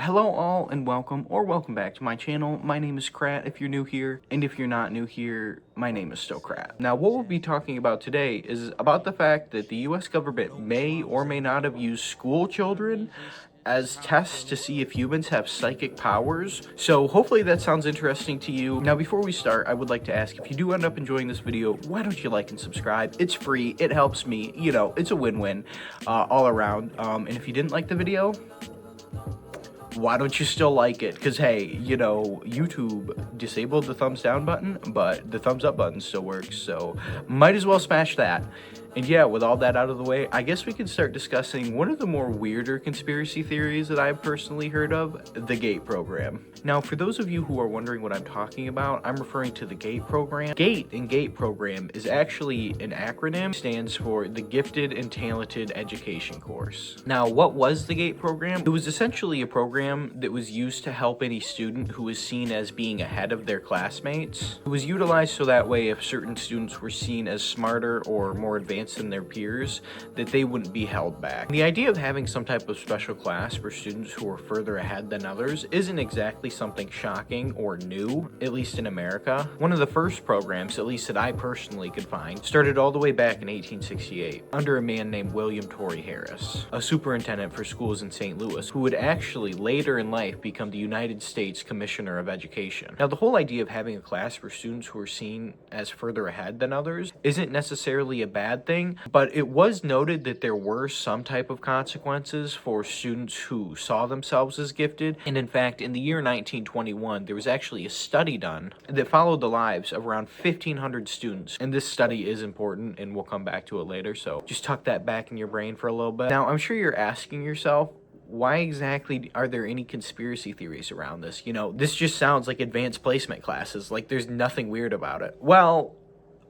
Hello all and welcome back to my channel. My name is Krat if you're new here, and if you're not new here, my name is still Krat. Now what we'll be talking about today is about the fact that the US government may or may not have used school children as tests to see if humans have psychic powers. So hopefully that sounds interesting to you. Now before we start, I would like to ask, if you do end up enjoying this video, why don't you like and subscribe? It's free, it helps me, you know, it's a win-win all around. And if you didn't like the video, why don't you still like it? Because hey, you know, YouTube disabled the thumbs down button, but the thumbs up button still works, so might as well smash that. And yeah, with all that out of the way, I guess we can start discussing one of the more weirder conspiracy theories that I've personally heard of, the GATE program. Now, for those of you who are wondering what I'm talking about, I'm referring to the GATE program. GATE and GATE program is actually an acronym. It stands for the Gifted and Talented Education Course. Now, what was the GATE program? It was essentially a program that was used to help any student who was seen as being ahead of their classmates. It was utilized so that way if certain students were seen as smarter or more advanced than their peers, that they wouldn't be held back. The idea of having some type of special class for students who are further ahead than others isn't exactly something shocking or new, at least in America. One of the first programs, at least that I personally could find, started all the way back in 1868 under a man named William Torrey Harris, a superintendent for schools in St. Louis, who would actually later in life become the United States Commissioner of Education. Now, the whole idea of having a class for students who are seen as further ahead than others isn't necessarily a bad thing, but it was noted that there were some type of consequences for students who saw themselves as gifted. And in fact, in the year 1921, there was actually a study done that followed the lives of around 1,500 students. And this study is important, and we'll come back to it later, so just tuck that back in your brain for a little bit. Now, I'm sure you're asking yourself, why exactly are there any conspiracy theories around this? You know, this just sounds like advanced placement classes, like there's nothing weird about it. Well,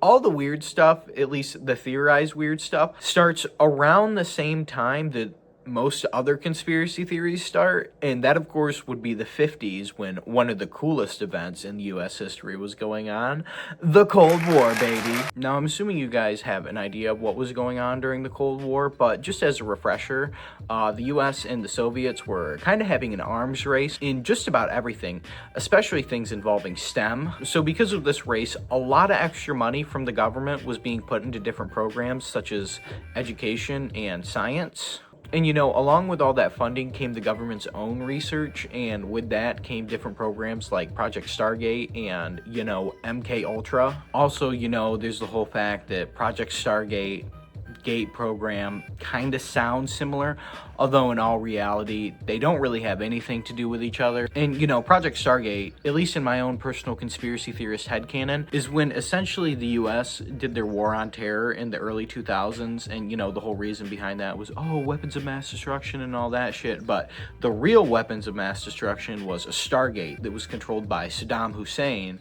all the weird stuff, at least the theorized weird stuff, starts around the same time that most other conspiracy theories start, and that of course would be the 50s, when one of the coolest events in US history was going on, the Cold War, baby. Now, I'm assuming you guys have an idea of what was going on during the Cold War, but just as a refresher, the US and the Soviets were kind of having an arms race in just about everything, especially things involving STEM. So because of this race, a lot of extra money from the government was being put into different programs such as education and science. And you know, along with all that funding came the government's own research, and with that came different programs like Project Stargate and, you know, MK Ultra. Also, you know, there's the whole fact that Project Stargate, GATE program kind of sounds similar, although in all reality they don't really have anything to do with each other. And you know, Project Stargate, at least in my own personal conspiracy theorist headcanon, is when essentially the US did their war on terror in the early 2000s, and you know, the whole reason behind that was, oh, weapons of mass destruction and all that shit. But the real weapons of mass destruction was a Stargate that was controlled by Saddam Hussein,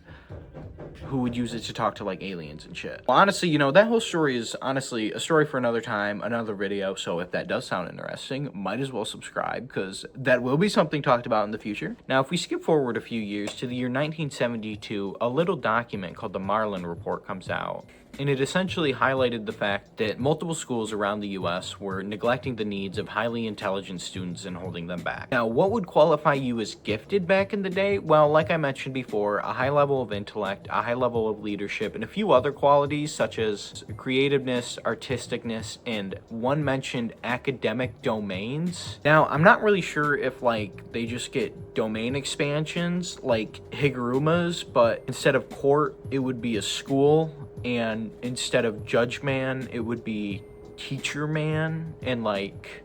who would use it to talk to like aliens and shit. Well, honestly, you know, that whole story is honestly a story for another time, another video. So if that does sound interesting, might as well subscribe, because that will be something talked about in the future. Now, if we skip forward a few years to the year 1972, a little document called the Marlin Report comes out. And it essentially highlighted the fact that multiple schools around the US were neglecting the needs of highly intelligent students and holding them back. Now, what would qualify you as gifted back in the day? Well, like I mentioned before, a high level of intellect, a high level of leadership, and a few other qualities such as creativeness, artisticness, and one mentioned academic domains. Now, I'm not really sure if like they just get domain expansions like Higurumas, but instead of court, it would be a school. And instead of judge man, it would be teacher man, and like,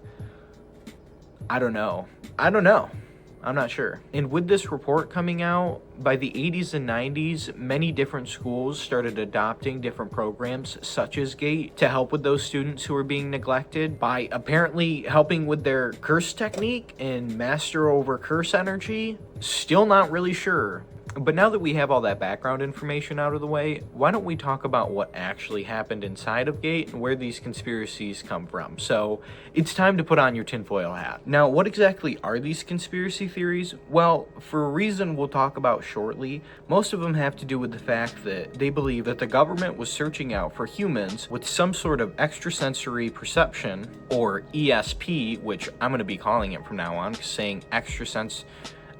I don't know. I'm not sure. And with this report coming out, by the 80s and 90s, many different schools started adopting different programs such as GATE to help with those students who were being neglected by apparently helping with their curse technique and master over curse energy. Still not really sure. But now that we have all that background information out of the way, why don't we talk about what actually happened inside of GATE and where these conspiracies come from? So it's time to put on your tinfoil hat. Now, what exactly are these conspiracy theories? Well, for a reason we'll talk about shortly, most of them have to do with the fact that they believe that the government was searching out for humans with some sort of extrasensory perception, or ESP, which I'm going to be calling it from now on, because saying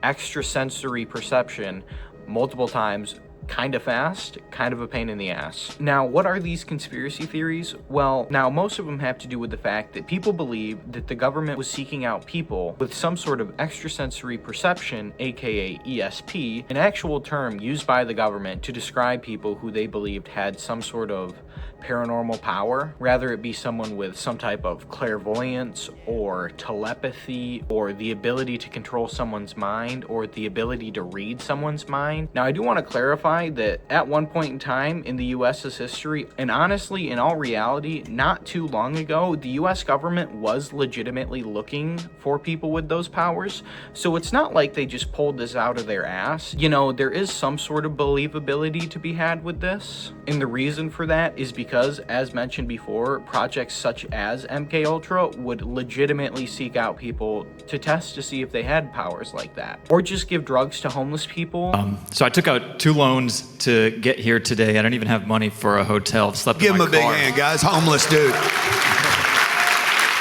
extrasensory perception multiple times kind of fast, kind of a pain in the ass. Now, what are these conspiracy theories? Well, now most of them have to do with the fact that people believe that the government was seeking out people with some sort of extrasensory perception, aka ESP, an actual term used by the government to describe people who they believed had some sort of paranormal power, rather it be someone with some type of clairvoyance or telepathy or the ability to control someone's mind or the ability to read someone's mind. Now, I do want to clarify that at one point in time in the US's history, and honestly in all reality not too long ago, the US government was legitimately looking for people with those powers, so it's not like they just pulled this out of their ass. You know, there is some sort of believability to be had with this, and the reason for that is because, as mentioned before, projects such as MKUltra would legitimately seek out people to test to see if they had powers like that, or just give drugs to homeless people. So I took out 2 loans to get here today. I don't even have money for a hotel. Slept Give in my him a big car. hand, guys. Homeless dude.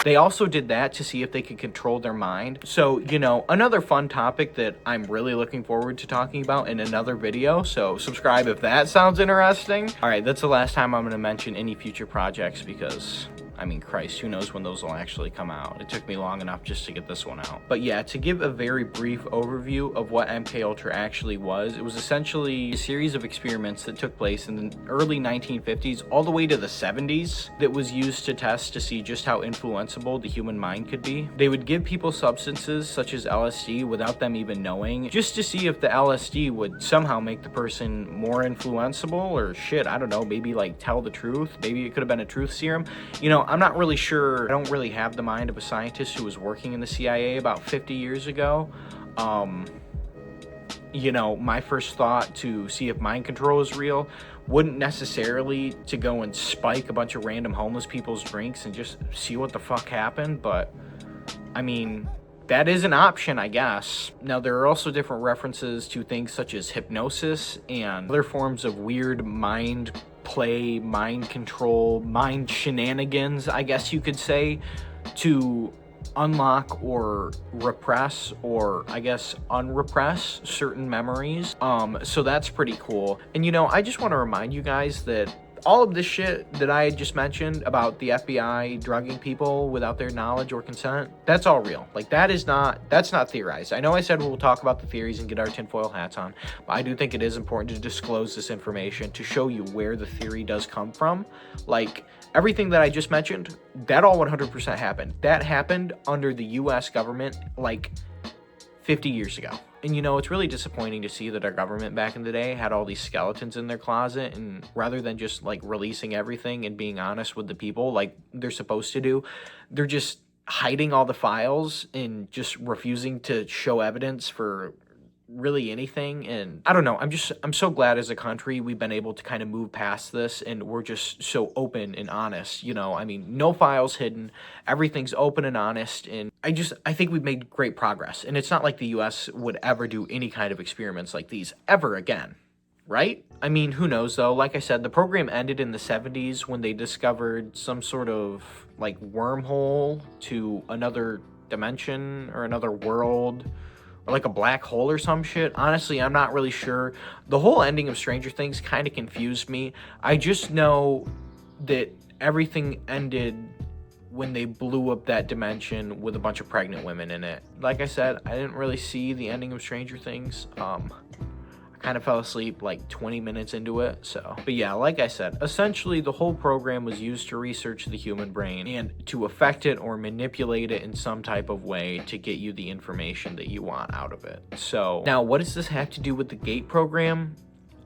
They also did that to see if they could control their mind. So, you know, another fun topic that I'm really looking forward to talking about in another video, so subscribe if that sounds interesting. All right, that's the last time I'm going to mention any future projects because, I mean, Christ, who knows when those will actually come out. It took me long enough just to get this one out. But yeah, to give a very brief overview of what MKUltra actually was, it was essentially a series of experiments that took place in the early 1950s all the way to the 70s that was used to test to see just how influenceable the human mind could be. They would give people substances such as LSD without them even knowing, just to see if the LSD would somehow make the person more influenceable, or shit, I don't know, maybe like tell the truth. Maybe it could have been a truth serum. You know, I'm not really sure. I don't really have the mind of a scientist who was working in the CIA about 50 years ago. You know, my first thought to see if mind control is real wouldn't necessarily to go and spike a bunch of random homeless people's drinks and just see what the fuck happened, but I mean, that is an option, I guess. Now, there are also different references to things such as hypnosis and other forms of weird mind play, mind control, mind shenanigans, I guess you could say, to unlock or repress, or I guess unrepress certain memories. So that's pretty cool. And you know, I just want to remind you guys that all of this shit that I just mentioned about the FBI drugging people without their knowledge or consent, that's all real. Like, that's not theorized. I know I said we'll talk about the theories and get our tinfoil hats on, but I do think it is important to disclose this information to show you where the theory does come from. Like, everything that I just mentioned, that all 100% happened. That happened under the US government like 50 years ago. And you know, it's really disappointing to see that our government back in the day had all these skeletons in their closet, and rather than just like releasing everything and being honest with the people like they're supposed to do, they're just hiding all the files and just refusing to show evidence for really anything. And I don't know, I'm so glad as a country we've been able to kind of move past this, and we're just so open and honest, you know. I mean, no files hidden, everything's open and honest, and I think we've made great progress. And it's not like the US would ever do any kind of experiments like these ever again, right? I mean, who knows though? Like I said, the program ended in the 70s when they discovered some sort of like wormhole to another dimension or another world, or like a black hole or some shit. Honestly, I'm not really sure. The whole ending of Stranger Things kind of confused me. I just know that everything ended when they blew up that dimension with a bunch of pregnant women in it. Like I said, I didn't really see the ending of Stranger Things. I kind of fell asleep like 20 minutes into it, so. But yeah, like I said, essentially the whole program was used to research the human brain and to affect it or manipulate it in some type of way to get you the information that you want out of it. So now, what does this have to do with the GATE program?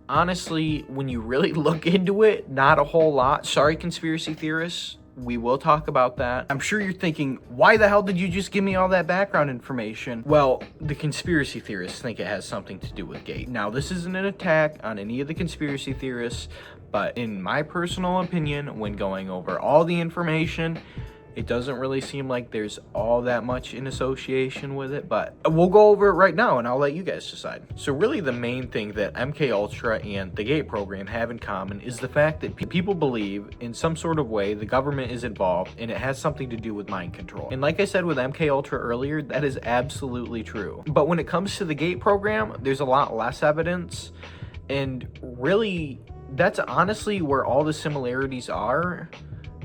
Honestly, when you really look into it, not a whole lot. Sorry, conspiracy theorists. We will talk about that. I'm sure you're thinking, why the hell did you just give me all that background information? Well, the conspiracy theorists think it has something to do with GATE. Now, this isn't an attack on any of the conspiracy theorists, but in my personal opinion, when going over all the information, it doesn't really seem like there's all that much in association with it, but we'll go over it right now and I'll let you guys decide. So really the main thing that MK Ultra and the GATE program have in common is the fact that people believe in some sort of way the government is involved and it has something to do with mind control. And like I said with MK Ultra earlier, that is absolutely true. But when it comes to the GATE program, there's a lot less evidence, and really that's honestly where all the similarities are.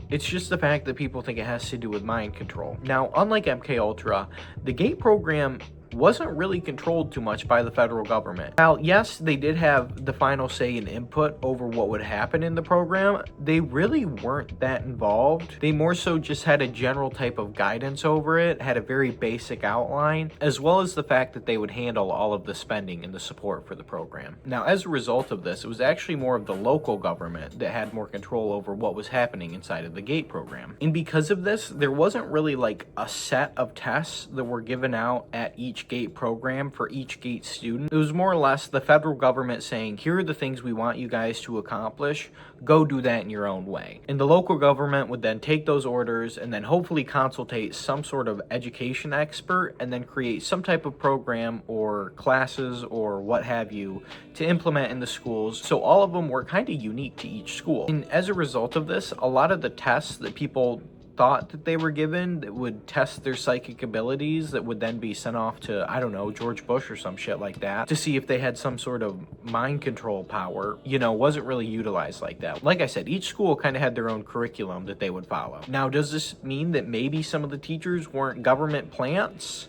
It's just the fact that people think it has to do with mind control. Now, unlike MK Ultra, the GATE program wasn't really controlled too much by the federal government. Now, yes, they did have the final say and input over what would happen in the program. They really weren't that involved. They more so just had a general type of guidance over it, had a very basic outline, as well as the fact that they would handle all of the spending and the support for the program. Now, as a result of this, it was actually more of the local government that had more control over what was happening inside of the GATE program. And because of this, there wasn't really like a set of tests that were given out at each GATE program for each GATE student. It was more or less the federal government saying, here are the things we want you guys to accomplish. Go do that in your own way. And the local government would then take those orders and then hopefully consultate some sort of education expert and then create some type of program or classes or what have you to implement in the schools. So all of them were kind of unique to each school. And as a result of this, a lot of the tests that people thought that they were given that would test their psychic abilities that would then be sent off to, I don't know, George Bush or some shit like that to see if they had some sort of mind control power, you know, wasn't really utilized like that. Like I said, each school kind of had their own curriculum that they would follow. Now, does this mean that maybe some of the teachers weren't government plants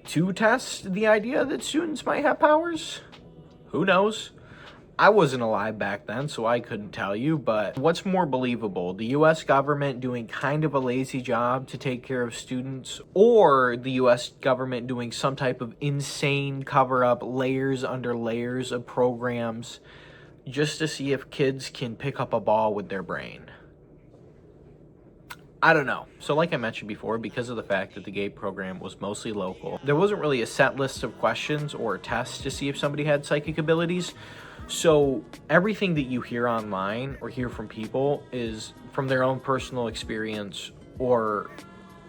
to test the idea that students might have powers? Who knows? I wasn't alive back then, so I couldn't tell you, but what's more believable, the US government doing kind of a lazy job to take care of students, or the US government doing some type of insane cover-up, layers under layers of programs, just to see if kids can pick up a ball with their brain? I don't know. So like I mentioned before, because of the fact that the GATE program was mostly local, there wasn't really a set list of questions or tests to see if somebody had psychic abilities. So everything that you hear online or hear from people is from their own personal experience or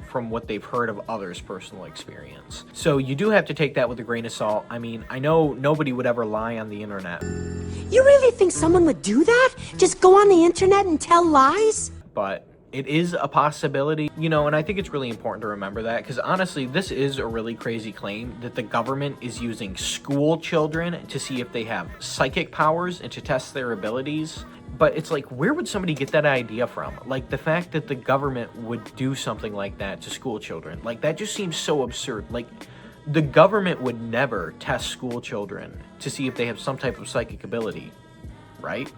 from what they've heard of others' personal experience. So you do have to take that with a grain of salt. I mean, I know nobody would ever lie on the internet. You really think someone would do that? Just go on the internet and tell lies? But it is a possibility, you know, and I think it's really important to remember that, because honestly, this is a really crazy claim that the government is using school children to see if they have psychic powers and to test their abilities. But it's like, where would somebody get that idea from? Like, the fact that the government would do something like that to school children, like, that just seems so absurd. Like, the government would never test school children to see if they have some type of psychic ability, right?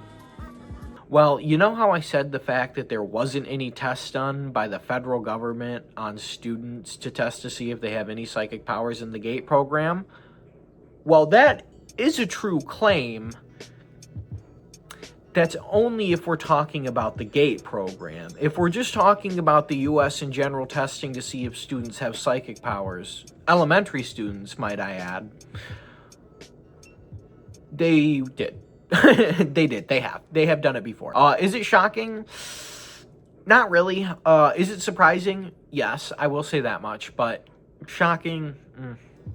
Well, you know how I said the fact that there wasn't any tests done by the federal government on students to test to see if they have any psychic powers in the GATE program? Well, that is a true claim. That's only if we're talking about the GATE program. If we're just talking about the US in general testing to see if students have psychic powers, elementary students, might I add, they did. They did. They have done it before. Is it shocking? Not really. Is it surprising? Yes, I will say that much, but shocking?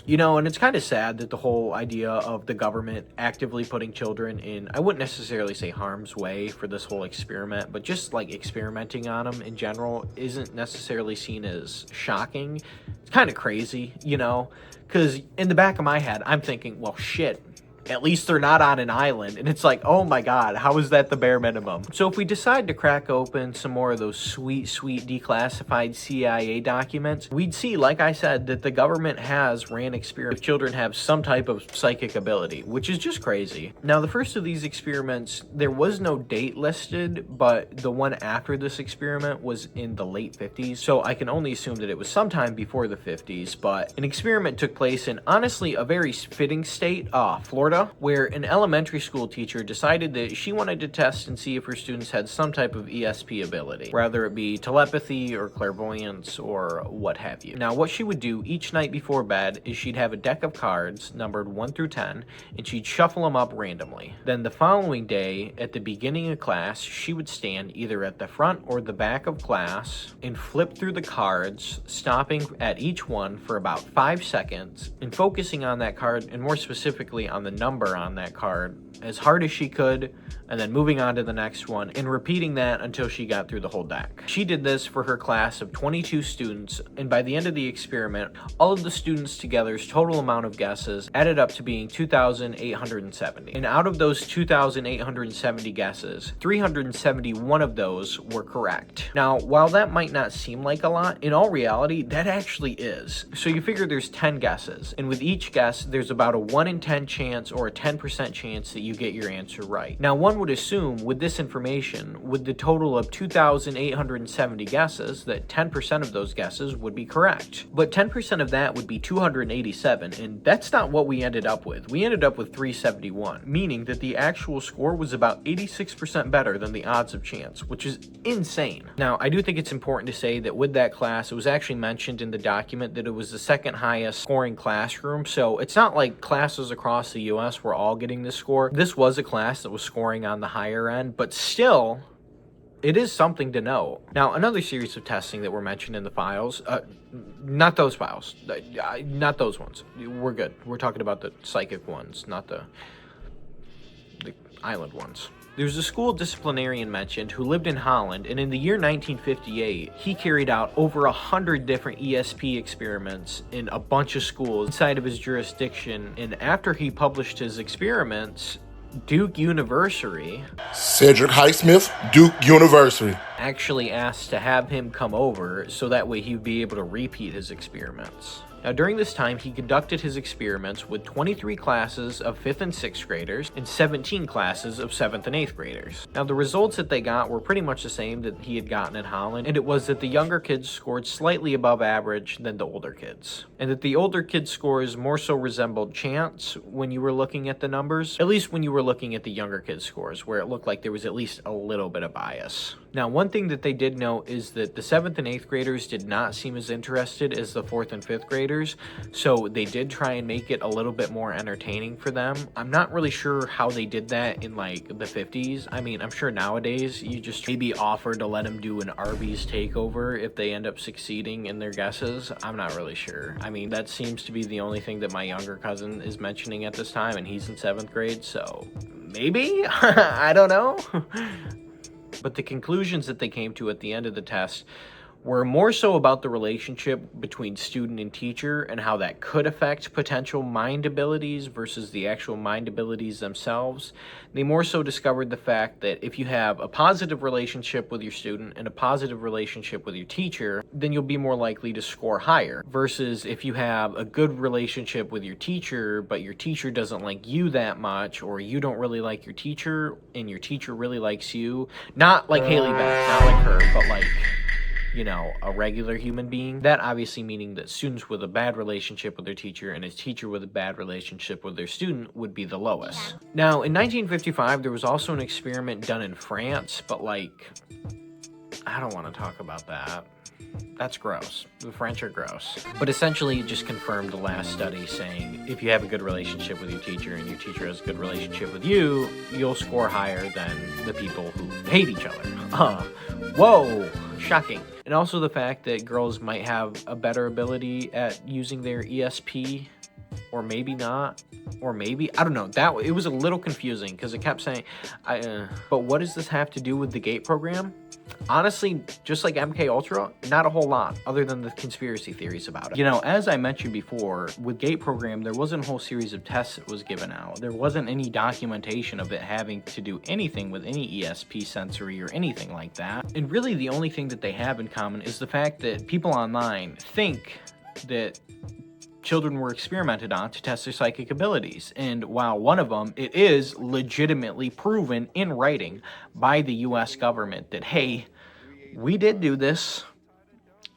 You know, and it's kind of sad that the whole idea of the government actively putting children in, I wouldn't necessarily say harm's way for this whole experiment, but just like experimenting on them in general isn't necessarily seen as shocking. It's kind of crazy, you know, because in the back of my head, I'm thinking, well, shit. At least they're not on an island. And it's like, oh my God, how is that the bare minimum? So if we decide to crack open some more of those sweet, sweet declassified CIA documents, we'd see, like I said, that the government has ran experiments. Children have some type of psychic ability, which is just crazy. Now, the first of these experiments, there was no date listed, but the one after this experiment was in the late 50s. So I can only assume that it was sometime before the 50s, but an experiment took place in, honestly, a very fitting state, Florida. Florida, where an elementary school teacher decided that she wanted to test and see if her students had some type of ESP ability, whether it be telepathy or clairvoyance or what have you. Now, what she would do each night before bed is she'd have a deck of cards numbered 1 through 10, and she'd shuffle them up randomly. Then the following day, at the beginning of class, she would stand either at the front or the back of class and flip through the cards, stopping at each one for about 5 seconds and focusing on that card, and more specifically on the number on that card, as hard as she could, and then moving on to the next one and repeating that until she got through the whole deck. She did this for her class of 22 students, and by the end of the experiment, all of the students together's total amount of guesses added up to being 2,870. And out of those 2,870 guesses, 371 of those were correct. Now, while that might not seem like a lot, in all reality, that actually is. So you figure there's 10 guesses, and with each guess, there's about a 1 in 10 chance or a 10% chance that you get your answer right. Now, one would assume with this information, with the total of 2,870 guesses, that 10% of those guesses would be correct. But 10% of that would be 287, and that's not what we ended up with. We ended up with 371, meaning that the actual score was about 86% better than the odds of chance, which is insane. Now, I do think it's important to say that with that class, it was actually mentioned in the document that it was the second highest scoring classroom, so it's not like classes across the US were all getting this score. This was a class that was scoring on the higher end, but still, it is something to know. Now, another series of testing that were mentioned in the files, not those files, not those ones. We're good. We're talking about the psychic ones, not the island ones. There's a school disciplinarian mentioned who lived in Holland, and in the year 1958, he carried out over 100 different ESP experiments in a bunch of schools inside of his jurisdiction, and after he published his experiments, Duke University, Cedric Highsmith, Duke University, actually asked to have him come over so that way he'd be able to repeat his experiments. Now, during this time, he conducted his experiments with 23 classes of 5th and 6th graders and 17 classes of 7th and 8th graders. Now, the results that they got were pretty much the same that he had gotten in Holland, and it was that the younger kids scored slightly above average than the older kids, and that the older kids' scores more so resembled chance when you were looking at the numbers, at least when you were looking at the younger kids' scores, where it looked like there was at least a little bit of bias. Now, one thing that they did note is that the 7th and 8th graders did not seem as interested as the 4th and 5th graders, so they did try and make it a little bit more entertaining for them. I'm not really sure how they did that in like the 50s. I mean, I'm sure nowadays you just maybe offer to let them do an Arby's takeover if they end up succeeding in their guesses. I'm not really sure. I mean, that seems to be the only thing that my younger cousin is mentioning at this time, and he's in 7th grade, so maybe? I don't know. But the conclusions that they came to at the end of the test were more so about the relationship between student and teacher and how that could affect potential mind abilities versus the actual mind abilities themselves. They more so discovered the fact that if you have a positive relationship with your student and a positive relationship with your teacher, then you'll be more likely to score higher, versus if you have a good relationship with your teacher, but your teacher doesn't like you that much, or you don't really like your teacher and your teacher really likes you. Not like Haley Beck, not like her, but like, you know, a regular human being. That obviously meaning that students with a bad relationship with their teacher and a teacher with a bad relationship with their student would be the lowest. Yeah. Now, in 1955, there was also an experiment done in France, but like, I don't want to talk about that. That's gross. The French are gross. But essentially, it just confirmed the last study saying if you have a good relationship with your teacher and your teacher has a good relationship with you, you'll score higher than the people who hate each other. Whoa, shocking. And also the fact that girls might have a better ability at using their ESP, or maybe not, or maybe, I don't know. It was a little confusing because it kept saying, but what does this have to do with the GATE program? Honestly, just like MK Ultra, not a whole lot other than the conspiracy theories about it. You know, as I mentioned before, with GATE program, there wasn't a whole series of tests that was given out. There wasn't any documentation of it having to do anything with any ESP sensory or anything like that. And really the only thing that they have in common is the fact that people online think that children were experimented on to test their psychic abilities. And while one of them, it is legitimately proven in writing by the US government that, hey, we did do this.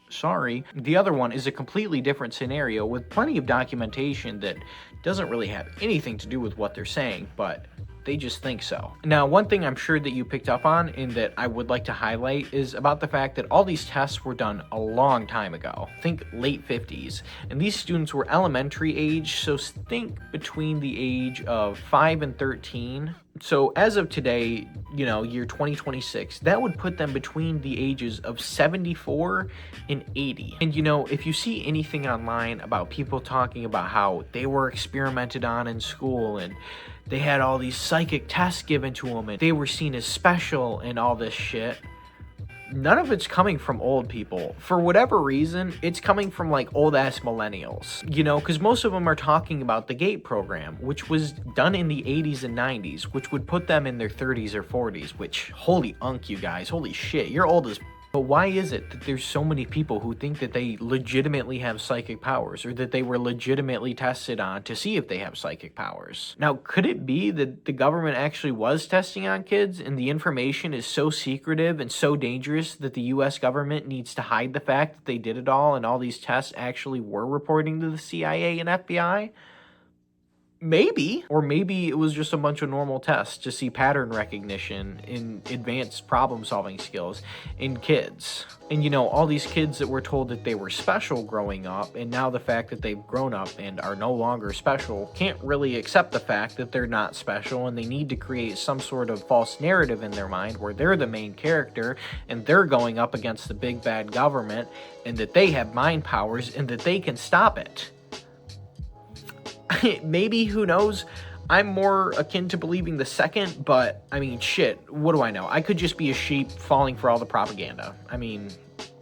Sorry. The other one is a completely different scenario with plenty of documentation that doesn't really have anything to do with what they're saying, but they just think so. Now, one thing I'm sure that you picked up on and that I would like to highlight is about the fact that all these tests were done a long time ago. Think late 50s. And these students were elementary age, so think between the age of 5 and 13. So as of today, year 2026, that would put them between the ages of 74 and 80. And if you see anything online about people talking about how they were experimented on in school and they had all these psychic tests given to them and they were seen as special and all this shit, none of it's coming from old people. For whatever reason, it's coming from like old ass millennials, because most of them are talking about the GATE program, which was done in the 80s and 90s, which would put them in their 30s or 40s, which holy unk, you guys, holy shit, you're old as. But why is it that there's so many people who think that they legitimately have psychic powers or that they were legitimately tested on to see if they have psychic powers? Now, could it be that the government actually was testing on kids and the information is so secretive and so dangerous that the US government needs to hide the fact that they did it all and all these tests actually were reporting to the CIA and FBI? Maybe. Or maybe it was just a bunch of normal tests to see pattern recognition in advanced problem-solving skills in kids. And all these kids that were told that they were special growing up, and now the fact that they've grown up and are no longer special can't really accept the fact that they're not special, and they need to create some sort of false narrative in their mind where they're the main character and they're going up against the big bad government and that they have mind powers and that they can stop it. Maybe, who knows? I'm more akin to believing the second, but I mean, shit, what do I know? I could just be a sheep falling for all the propaganda.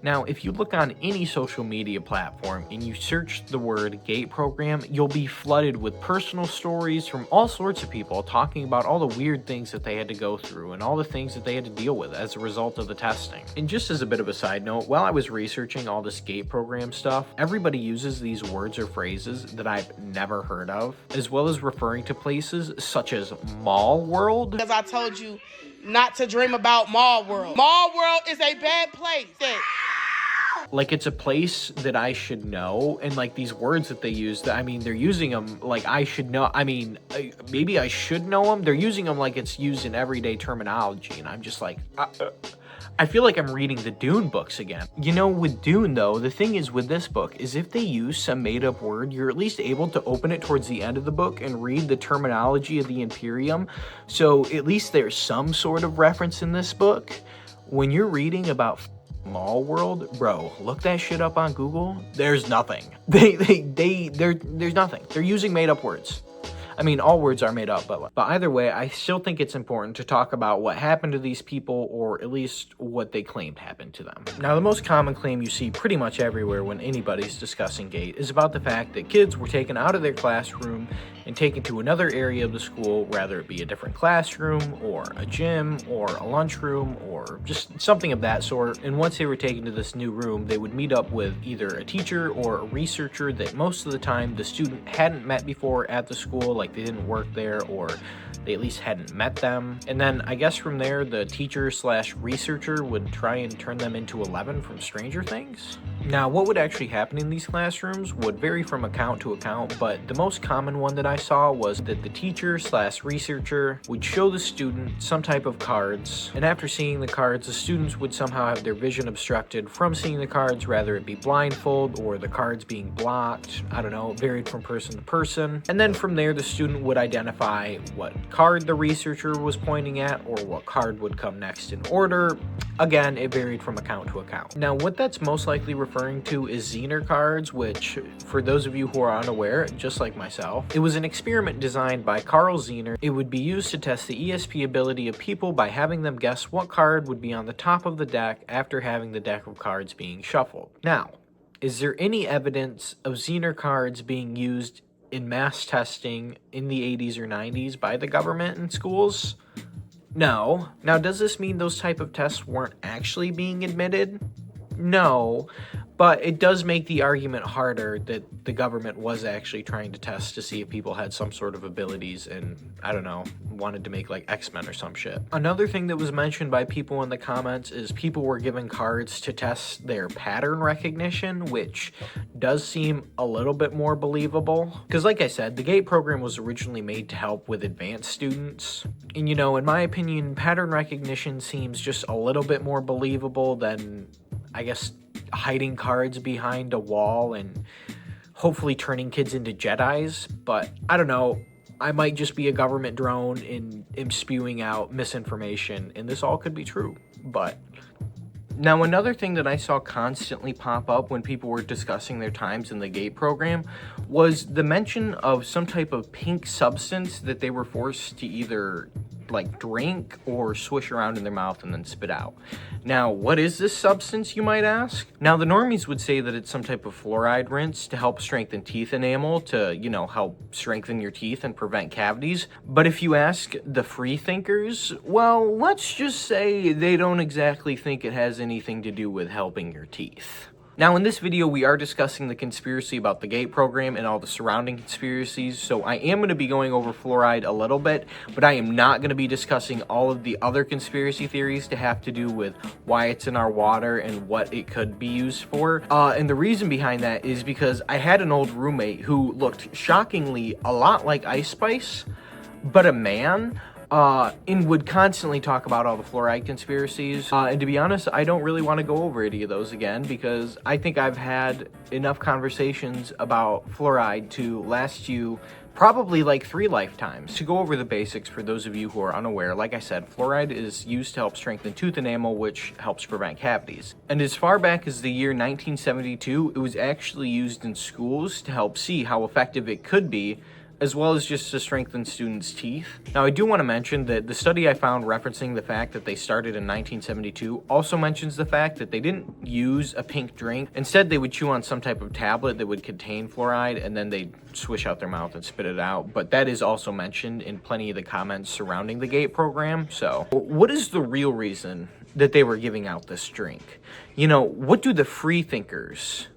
Now, if you look on any social media platform and you search the word GATE program, you'll be flooded with personal stories from all sorts of people talking about all the weird things that they had to go through and all the things that they had to deal with as a result of the testing. And just as a bit of a side note, while I was researching all this GATE program stuff, everybody uses these words or phrases that I've never heard of, as well as referring to places such as Mall World. Because I told you not to dream about Mall World. Mall World is a bad place. Like, it's a place that I should know, and like these words that they use, they're using them like I should know. Maybe I should know them. They're using them like it's used in everyday terminology, and I'm just like, I feel like I'm reading the Dune books again. With Dune though, the thing is with this book is if they use some made-up word, you're at least able to open it towards the end of the book and read the terminology of the Imperium. So at least there's some sort of reference in this book. When you're reading about Mall World, bro, look that shit up on Google. There's nothing. There's nothing. They're using made-up words. All words are made up, but either way, I still think it's important to talk about what happened to these people, or at least what they claimed happened to them. Now, the most common claim you see pretty much everywhere when anybody's discussing GATE is about the fact that kids were taken out of their classroom and taken to another area of the school, whether it be a different classroom, or a gym, or a lunchroom, or just something of that sort. And once they were taken to this new room, they would meet up with either a teacher or a researcher that most of the time the student hadn't met before at the school, like they didn't work there, or they at least hadn't met them. And then I guess from there, the teacher slash researcher would try and turn them into Eleven from Stranger Things. Now, what would actually happen in these classrooms would vary from account to account, but the most common one that I saw was that the teacher slash researcher would show the student some type of cards, and after seeing the cards, the students would somehow have their vision obstructed from seeing the cards, whether it be blindfold or the cards being blocked. I don't know, it varied from person to person. And then from there, the student would identify what card the researcher was pointing at, or what card would come next in order. Again, it varied from account to account. Now, what that's most likely referring to is Zener cards, which, for those of you who are unaware, just like myself, it was an experiment designed by Carl Zener. It would be used to test the ESP ability of people by having them guess what card would be on the top of the deck after having the deck of cards being shuffled. Now, is there any evidence of Zener cards being used in mass testing in the 80s or 90s by the government in schools? No. Now, does this mean those type of tests weren't actually being admitted? No, But it does make the argument harder that the government was actually trying to test to see if people had some sort of abilities and, I don't know, wanted to make like X-Men or some shit. Another thing that was mentioned by people in the comments is people were given cards to test their pattern recognition, which does seem a little bit more believable. Because like I said, the GATE program was originally made to help with advanced students. And you know, in my opinion, pattern recognition seems just a little bit more believable than, I guess, hiding cards behind a wall and hopefully turning kids into Jedis. But I don't know, I might just be a government drone and am spewing out misinformation, and this all could be true. But now, another thing that I saw constantly pop up when people were discussing their times in the GATE program was the mention of some type of pink substance that they were forced to either like drink or swish around in their mouth and then spit out. Now, what is this substance, you might ask? Now, the normies would say that it's some type of fluoride rinse to help strengthen teeth enamel to, you know, help strengthen your teeth and prevent cavities. But if you ask the free thinkers, well, let's just say they don't exactly think it has anything to do with helping your teeth. Now, in this video, we are discussing the conspiracy about the GATE program and all the surrounding conspiracies, so I am going to be going over fluoride a little bit, but I am not going to be discussing all of the other conspiracy theories to have to do with why it's in our water and what it could be used for. And the reason behind that is because I had an old roommate who looked shockingly a lot like Ice Spice, but a man. And would constantly talk about all the fluoride conspiracies. And to be honest, I don't really want to go over any of those again because I think I've had enough conversations about fluoride to last you probably like 3 lifetimes. To go over the basics for those of you who are unaware, like I said, fluoride is used to help strengthen tooth enamel, which helps prevent cavities. And as far back as the year 1972, it was actually used in schools to help see how effective it could be, as well as just to strengthen students' teeth. Now, I do want to mention that the study I found referencing the fact that they started in 1972 also mentions the fact that they didn't use a pink drink. Instead, they would chew on some type of tablet that would contain fluoride, and then they'd swish out their mouth and spit it out. But that is also mentioned in plenty of the comments surrounding the GATE program. So, what is the real reason that they were giving out this drink? You know, what do the free thinkers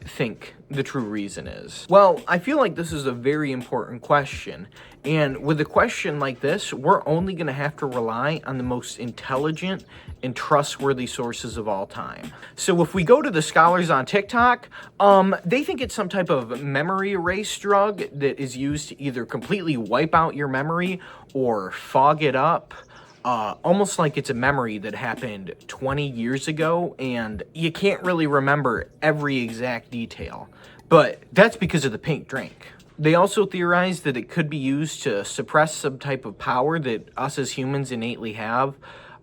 think the true reason is? Well, I feel like this is a very important question, and with a question like this, we're only going to have to rely on the most intelligent and trustworthy sources of all time. So if we go to the scholars on TikTok, they think it's some type of memory erase drug that is used to either completely wipe out your memory or fog it up. Almost like it's a memory that happened 20 years ago and you can't really remember every exact detail. But that's because of the pink drink. They also theorize that it could be used to suppress some type of power that us as humans innately have.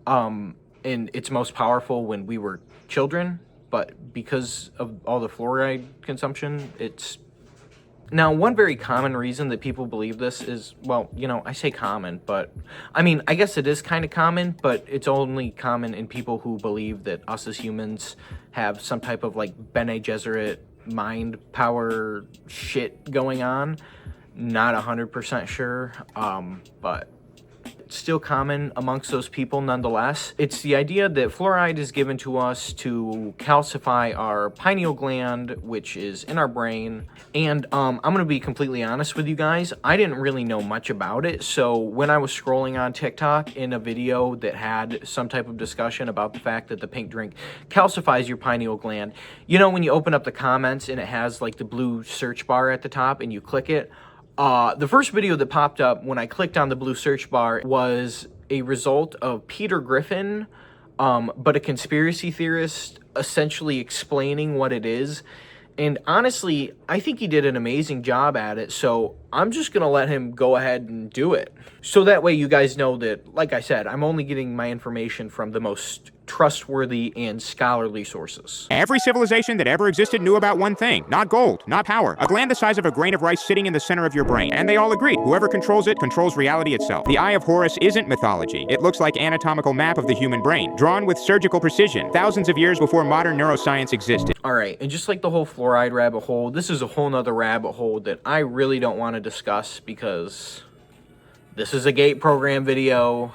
And it's most powerful when we were children, but because of all the fluoride consumption, it's... Now, one very common reason that people believe this is, well, you know, I say common, but I mean, I guess it is kind of common, but it's only common in people who believe that us as humans have some type of like Bene Gesserit mind power shit going on. Not 100% sure, but it's still common amongst those people nonetheless. It's the idea that fluoride is given to us to calcify our pineal gland, which is in our brain. And I'm going to be completely honest with you guys, I didn't really know much about it. So when I was scrolling on TikTok in a video that had some type of discussion about the fact that the pink drink calcifies your pineal gland, you know, when you open up the comments and it has like the blue search bar at the top and you click it, the first video that popped up when I clicked on the blue search bar was a result of Peter Griffin, but a conspiracy theorist essentially explaining what it is. And honestly, I think he did an amazing job at it, so I'm just going to let him go ahead and do it. So that way you guys know that, like I said, I'm only getting my information from the most trustworthy and scholarly sources. Every civilization that ever existed knew about one thing. Not gold, not power. A gland the size of a grain of rice sitting in the center of your brain. And they all agreed. Whoever controls it controls reality itself. The Eye of Horus isn't mythology. It looks like an anatomical map of the human brain, drawn with surgical precision, thousands of years before modern neuroscience existed. Alright, and just like the whole fluoride rabbit hole, this is a whole nother rabbit hole that I really don't want to discuss because this is a GATE program video.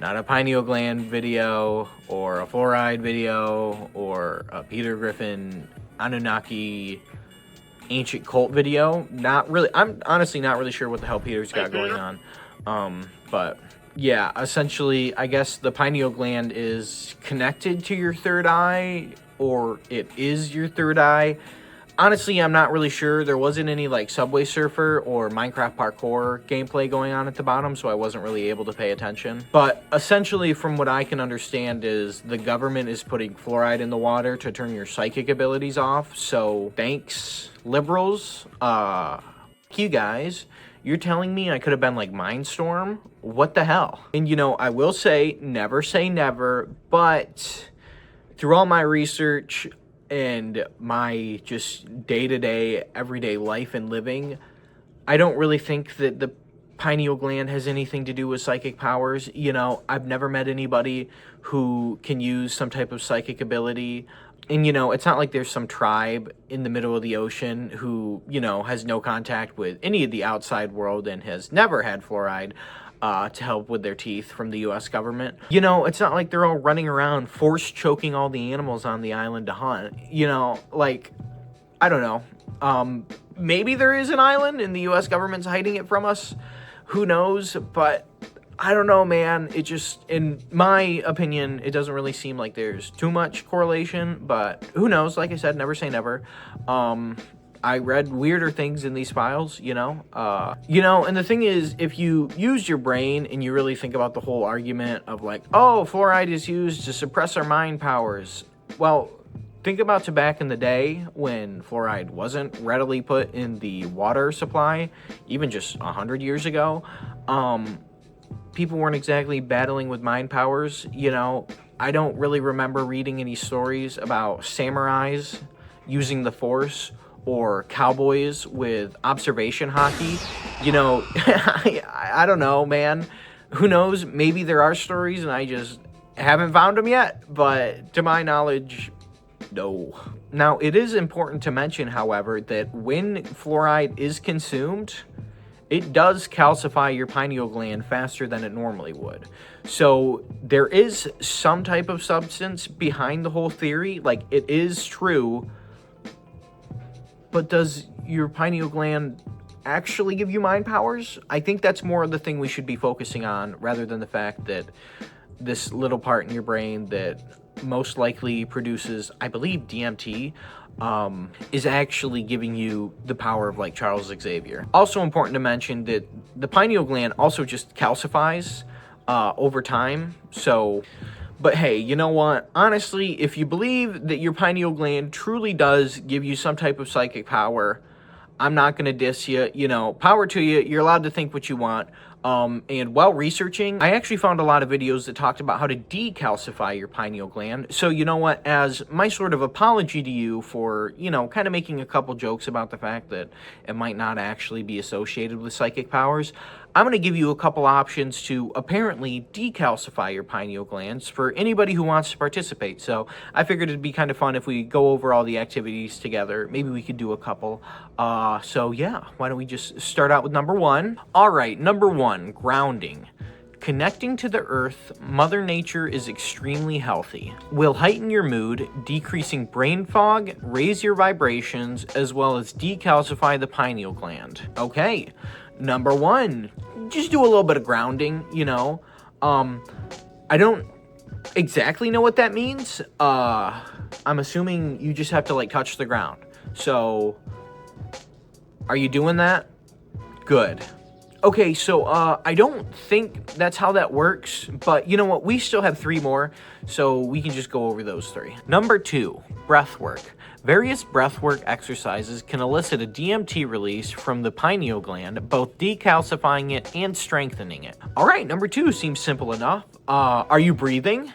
not a pineal gland video or a fluoride video or a Peter Griffin Anunnaki ancient cult video. Not really. I'm honestly not really sure what the hell Peter's got going on. But yeah, essentially, I guess the pineal gland is connected to your third eye, or it is your third eye. Honestly, I'm not really sure. There wasn't any like Subway Surfer or Minecraft parkour gameplay going on at the bottom, so I wasn't really able to pay attention. But essentially, from what I can understand, is the government is putting fluoride in the water to turn your psychic abilities off. So thanks, liberals. You guys, you're telling me I could have been like Mindstorm? What the hell? And you know, I will say never, but through all my research and my just day-to-day, everyday life and living, I don't really think that the pineal gland has anything to do with psychic powers. You know, I've never met anybody who can use some type of psychic ability. And, you know, it's not like there's some tribe in the middle of the ocean who, you know, has no contact with any of the outside world and has never had fluoride to help with their teeth from the U.S. government. You know, it's not like they're all running around force choking all the animals on the island to hunt. You know, like, I don't know. Maybe there is an island and the U.S. government's hiding it from us. Who knows? But I don't know, man. It just, in my opinion, it doesn't really seem like there's too much correlation. But who knows? Like I said, never say never. I read weirder things in these files, you know, and the thing is, if you use your brain and you really think about the whole argument of like, oh, fluoride is used to suppress our mind powers. Well, think about to back in the day when fluoride wasn't readily put in the water supply, even just 100 years ago. People weren't exactly battling with mind powers, you know. I don't really remember reading any stories about samurais using the force or cowboys with observation hockey. You know, I don't know, man. Who knows? Maybe there are stories and I just haven't found them yet. But to my knowledge, no. Now, it is important to mention, however, that when fluoride is consumed, it does calcify your pineal gland faster than it normally would. So there is some type of substance behind the whole theory. Like, it is true. But does your pineal gland actually give you mind powers? I think that's more of the thing we should be focusing on, rather than the fact that this little part in your brain that most likely produces, I believe, DMT, is actually giving you the power of like Charles Xavier. Also important to mention that the pineal gland also just calcifies over time. So, but hey, you know what? Honestly, if you believe that your pineal gland truly does give you some type of psychic power, I'm not going to diss you. You know, power to you. You're allowed to think what you want. And while researching, I actually found a lot of videos that talked about how to decalcify your pineal gland. So, you know what, as my sort of apology to you for, you know, kind of making a couple jokes about the fact that it might not actually be associated with psychic powers, I'm going to give you a couple options to apparently decalcify your pineal glands for anybody who wants to participate. So I figured it'd be kind of fun if we go over all the activities together. Maybe we could do a couple. So yeah, why don't we just start out with number one? All right, number one, grounding. Connecting to the earth, Mother Nature is extremely healthy. Will heighten your mood, decreasing brain fog, raise your vibrations, as well as decalcify the pineal gland. Okay. Number one, just do a little bit of grounding, you know. I don't exactly know what that means. I'm assuming you just have to like touch the ground. So, are you doing that? Good. Okay, so I don't think that's how that works, but you know what? We still have 3 more, so we can just go over those 3. Number 2, breath work. Various breathwork exercises can elicit a DMT release from the pineal gland, both decalcifying it and strengthening it. All right, number 2 seems simple enough. Are you breathing?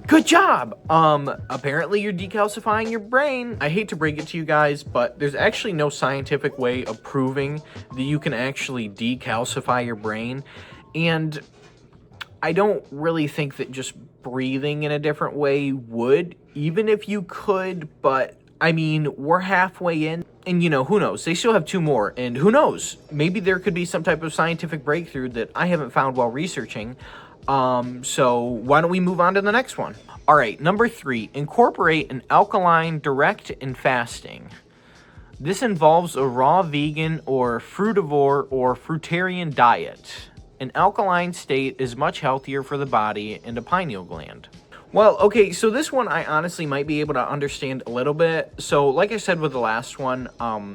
Good job! Apparently you're decalcifying your brain. I hate to break it to you guys, but there's actually no scientific way of proving that you can actually decalcify your brain. And I don't really think that just breathing in a different way would, even if you could, but I mean, we're halfway in, and you know, who knows? They still have 2 more, and who knows? Maybe there could be some type of scientific breakthrough that I haven't found while researching. So why don't we move on to the next one? All right, number 3, incorporate an alkaline direct in fasting. This involves a raw vegan or frutivore or fruitarian diet. An alkaline state is much healthier for the body and the pineal gland. Well, okay, so this one I honestly might be able to understand a little bit. So like I said with the last one,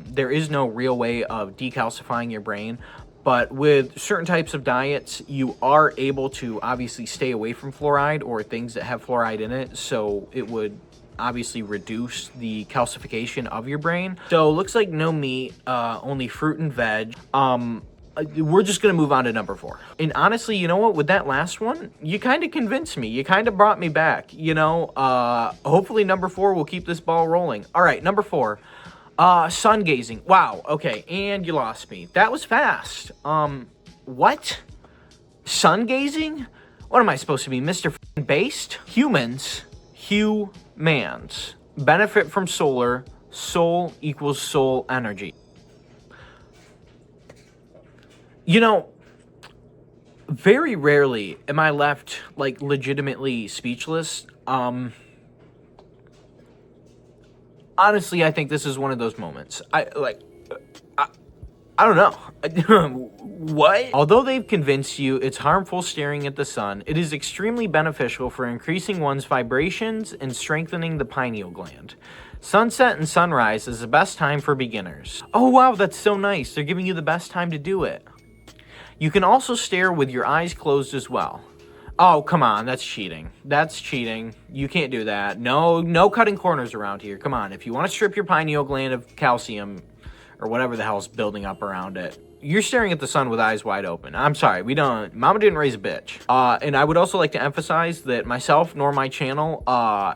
there is no real way of decalcifying your brain. But with certain types of diets, you are able to obviously stay away from fluoride or things that have fluoride in it. So it would obviously reduce the calcification of your brain. So looks like no meat, only fruit and veg. We're just going to move on to number 4. And honestly, you know what? With that last one, you kind of convinced me. You kind of brought me back, you know? Hopefully number 4 will keep this ball rolling. All right, number 4. Sun gazing. Wow, okay, and you lost me. That was fast. What? Sun gazing? What am I supposed to be, Mr. Based? Humans benefit from solar. Soul equals soul energy. You know, very rarely am I left, like, legitimately speechless. Honestly, I think this is one of those moments. I don't know. What? Although they've convinced you it's harmful staring at the sun, it is extremely beneficial for increasing one's vibrations and strengthening the pineal gland. Sunset and sunrise is the best time for beginners. Oh wow, that's so nice. They're giving you the best time to do it. You can also stare with your eyes closed as well. Oh, come on, that's cheating. That's cheating. You can't do that. No cutting corners around here. Come on, if you want to strip your pineal gland of calcium, or whatever the hell's building up around it, you're staring at the sun with eyes wide open. I'm sorry, Mama didn't raise a bitch. And I would also like to emphasize that myself nor my channel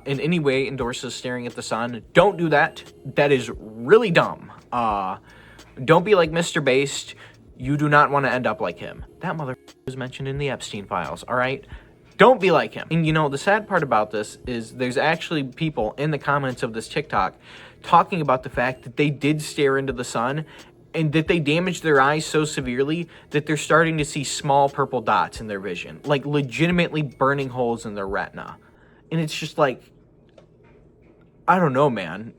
in any way endorses staring at the sun. Don't do that. That is really dumb. Don't be like Mr. Based. You do not want to end up like him. That motherfucker was mentioned in the Epstein files, all right? Don't be like him. And you know, the sad part about this is there's actually people in the comments of this TikTok talking about the fact that they did stare into the sun and that they damaged their eyes so severely that they're starting to see small purple dots in their vision, like legitimately burning holes in their retina. And it's just like, I don't know, man.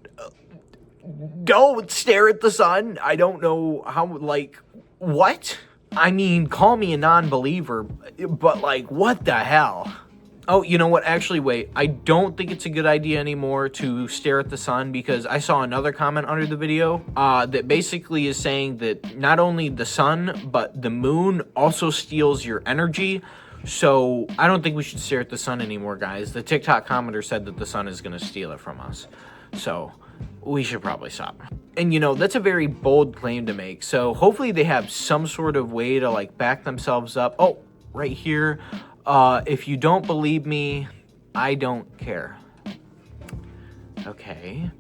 Don't stare at the sun. I don't know how, like, what? I mean, call me a non-believer, but like, what the hell? Oh, you know what? Actually, wait. I don't think it's a good idea anymore to stare at the sun because I saw another comment under the video that basically is saying that not only the sun, but the moon also steals your energy. So I don't think we should stare at the sun anymore, guys. The TikTok commenter said that the sun is going to steal it from us. So we should probably stop. And you know, that's a very bold claim to make. So hopefully they have some sort of way to like back themselves up. Oh, right here. If you don't believe me, I don't care. Okay.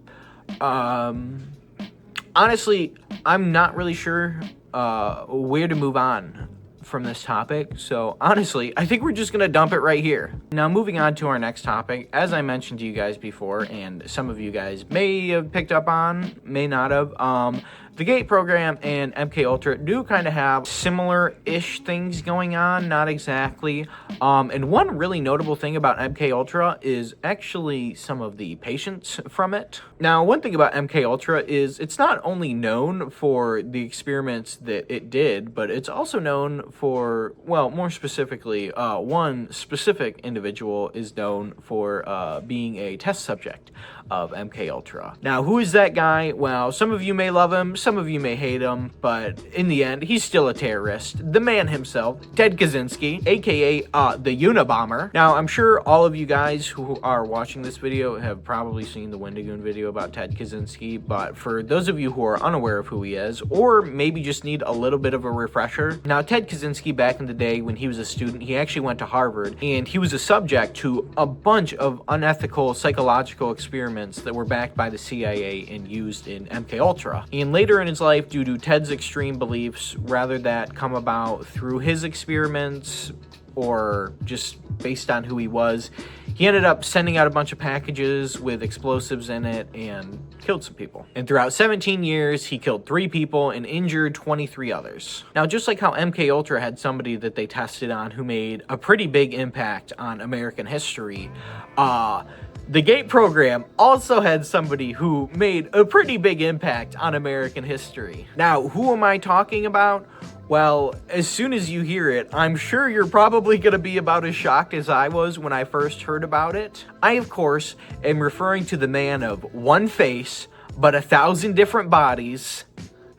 Honestly, I'm not really sure where to move on from this topic. So honestly, I think we're just going to dump it right here. Now moving on to our next topic, as I mentioned to you guys before, and some of you guys may have picked up on, may not have, the GATE program and MK Ultra do kind of have similar-ish things going on, not exactly. And one really notable thing about MK Ultra is actually some of the patients from it. Now, one thing about MK Ultra is it's not only known for the experiments that it did, but it's also known for, well, more specifically, one specific individual is known for being a test subject of MK Ultra. Now, who is that guy? Well, some of you may love him, some of you may hate him, but in the end, he's still a terrorist. The man himself, Ted Kaczynski, aka the Unabomber. Now, I'm sure all of you guys who are watching this video have probably seen the Wendigoon video about Ted Kaczynski, but for those of you who are unaware of who he is, or maybe just need a little bit of a refresher, now Ted Kaczynski, back in the day when he was a student, he actually went to Harvard, and he was a subject to a bunch of unethical psychological experiments that were backed by the CIA and used in MK Ultra. And later in his life, due to Ted's extreme beliefs, rather that come about through his experiments, or just based on who he was, he ended up sending out a bunch of packages with explosives in it and killed some people. And throughout 17 years, he killed 3 people and injured 23 others. Now, just like how MK Ultra had somebody that they tested on who made a pretty big impact on American history, the GATE program also had somebody who made a pretty big impact on American history. Now, who am I talking about? Well, as soon as you hear it, I'm sure you're probably going to be about as shocked as I was when I first heard about it. I, of course, am referring to the man of one face, but 1,000 different bodies,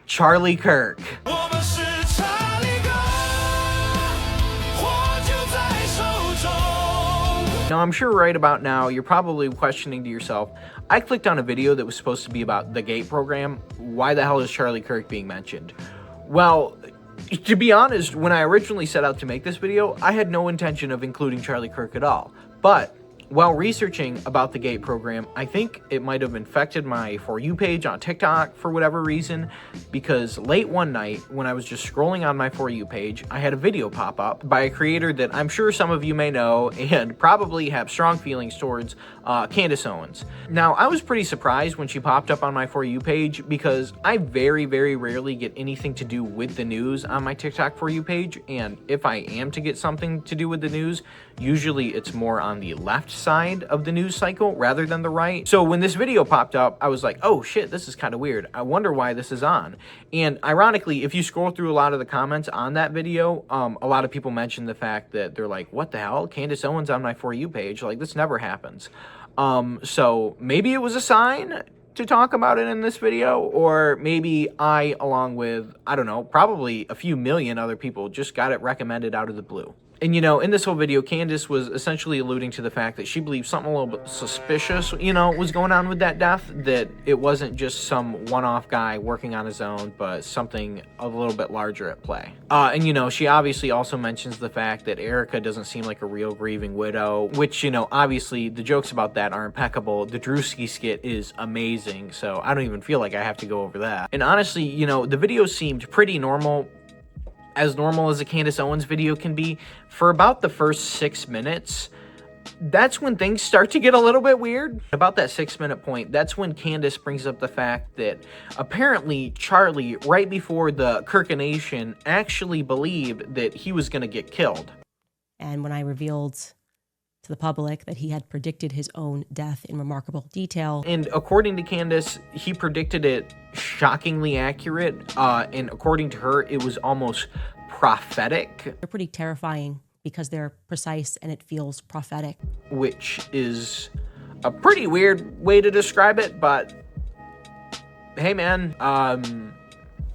Charlie Kirk. Now, I'm sure right about now, you're probably questioning to yourself, I clicked on a video that was supposed to be about the GATE program. Why the hell is Charlie Kirk being mentioned? Well, to be honest, when I originally set out to make this video, I had no intention of including Charlie Kirk at all. But while researching about the GATE program, I think it might have infected my For You page on TikTok for whatever reason, because late one night when I was just scrolling on my For You page, I had a video pop up by a creator that I'm sure some of you may know and probably have strong feelings towards, Candace Owens. Now, I was pretty surprised when she popped up on my For You page because I very, very rarely get anything to do with the news on my TikTok For You page, and if I am to get something to do with the news, usually it's more on the left side of the news cycle rather than the right. So when this video popped up, I was like, oh shit, this is kind of weird. I wonder why this is on. And ironically, if you scroll through a lot of the comments on that video, a lot of people mentioned the fact that they're like, what the hell? Candace Owens on my For You page? Like, this never happens. So maybe it was a sign to talk about it in this video, or maybe I, along with, I don't know, probably a few million other people, just got it recommended out of the blue. And, you know, in this whole video, Candace was essentially alluding to the fact that she believed something a little bit suspicious, you know, was going on with that death, that it wasn't just some one-off guy working on his own, but something a little bit larger at play. And, you know, she obviously also mentions the fact that Erica doesn't seem like a real grieving widow, which, you know, obviously the jokes about that are impeccable. The Drewski skit is amazing, so I don't even feel like I have to go over that. And honestly, you know, the video seemed pretty normal, as normal as a Candace Owens video can be. For about the first 6 minutes, that's when things start to get a little bit weird. About that 6-minute point, that's when Candace brings up the fact that apparently Charlie, right before the Kirkination, actually believed that he was going to get killed. And when I revealed to the public that he had predicted his own death in remarkable detail. And according to Candace, he predicted it shockingly accurate, and according to her, it was almost prophetic. They're pretty terrifying because they're precise and it feels prophetic. Which is a pretty weird way to describe it, but hey man,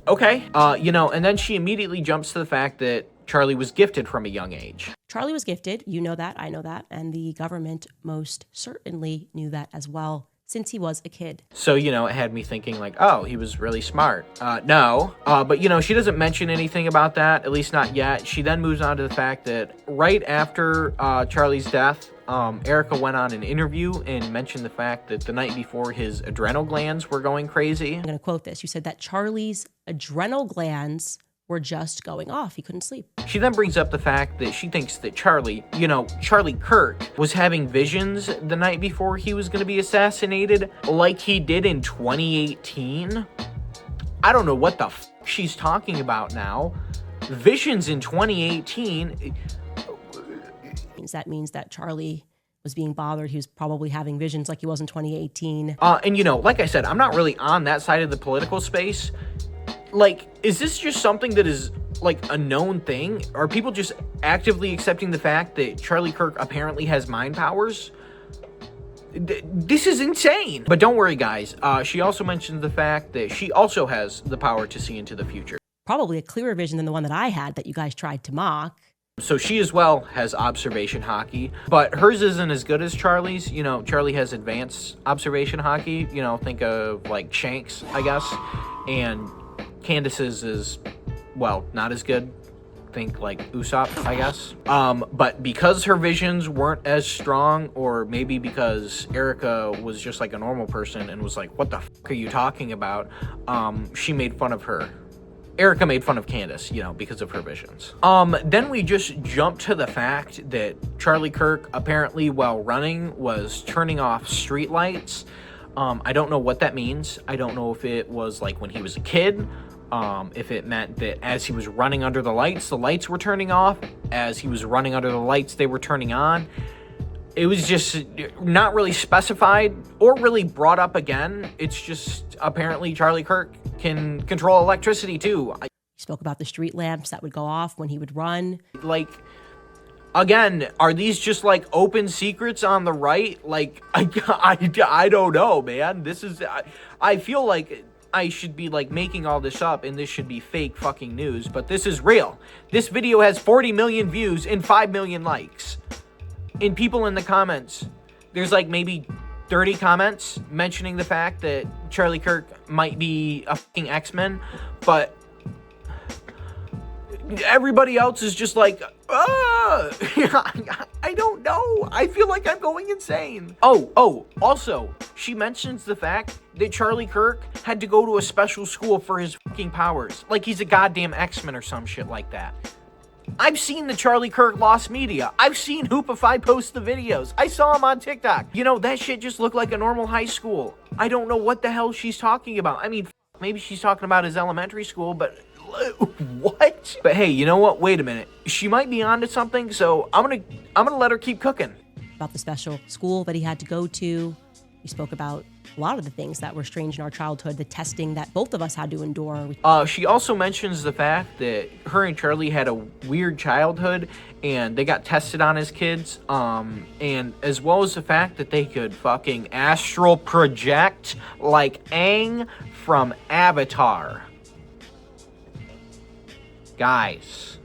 okay. You know, and then she immediately jumps to the fact that Charlie was gifted from a young age. Charlie was gifted, you know that, I know that, and the government most certainly knew that as well, since he was a kid. So, you know, it had me thinking like, oh, he was really smart. No, but you know, she doesn't mention anything about that, at least not yet. She then moves on to the fact that right after Charlie's death, Erica went on an interview and mentioned the fact that the night before his adrenal glands were going crazy. I'm gonna quote this. You said that Charlie's adrenal glands were just going off. He couldn't sleep. She then brings up the fact that she thinks that Charlie, you know, Charlie Kirk, was having visions the night before he was going to be assassinated, like he did in 2018. I don't know what the f she's talking about now. Visions in 2018. That means that Charlie was being bothered. He was probably having visions like he was in 2018. And you know, like I said, I'm not really on that side of the political space. Like, is this just something that is, like, a known thing? Are people just actively accepting the fact that Charlie Kirk apparently has mind powers? This is insane. But don't worry, guys. She also mentioned the fact that she also has the power to see into the future. Probably a clearer vision than the one that I had that you guys tried to mock. So she as well has observation hockey, but hers isn't as good as Charlie's. You know, Charlie has advanced observation hockey. You know, think of, like, Shanks, I guess. And Candace's is, well, not as good. Think like Usopp, I guess. But because her visions weren't as strong, or maybe because Erica was just like a normal person and was like, what the f are you talking about? She made fun of her Erica made fun of Candace, you know, because of her visions. Then we just jump to the fact that Charlie Kirk apparently while running was turning off streetlights. I don't know what that means. I don't know if it was like when he was a kid, if it meant that as he was running under the lights were turning off. As he was running under the lights, they were turning on. It was just not really specified or really brought up again. It's just apparently Charlie Kirk can control electricity too. He spoke about the street lamps that would go off when he would run. Like, again, are these just like open secrets on the right? Like, I don't know, man. This is, I feel like I should be like making all this up and this should be fake fucking news, but this is real. This video has 40 million views and 5 million likes. And people in the comments, there's like maybe 30 comments mentioning the fact that Charlie Kirk might be a fucking X-Men, but everybody else is just like, I don't know. I feel like I'm going insane. Oh, also, she mentions the fact that Charlie Kirk had to go to a special school for his fucking powers. Like he's a goddamn X-Men or some shit like that. I've seen the Charlie Kirk Lost Media. I've seen Hoopify post the videos. I saw him on TikTok. You know, that shit just looked like a normal high school. I don't know what the hell she's talking about. I mean, maybe she's talking about his elementary school, but what? But hey, you know what? Wait a minute. She might be onto something, so I'm gonna let her keep cooking. About the special school that he had to go to. We spoke about a lot of the things that were strange in our childhood, the testing that both of us had to endure. She also mentions the fact that her and Charlie had a weird childhood and they got tested on as kids, and as well as the fact that they could fucking astral project like Aang from Avatar. Guys,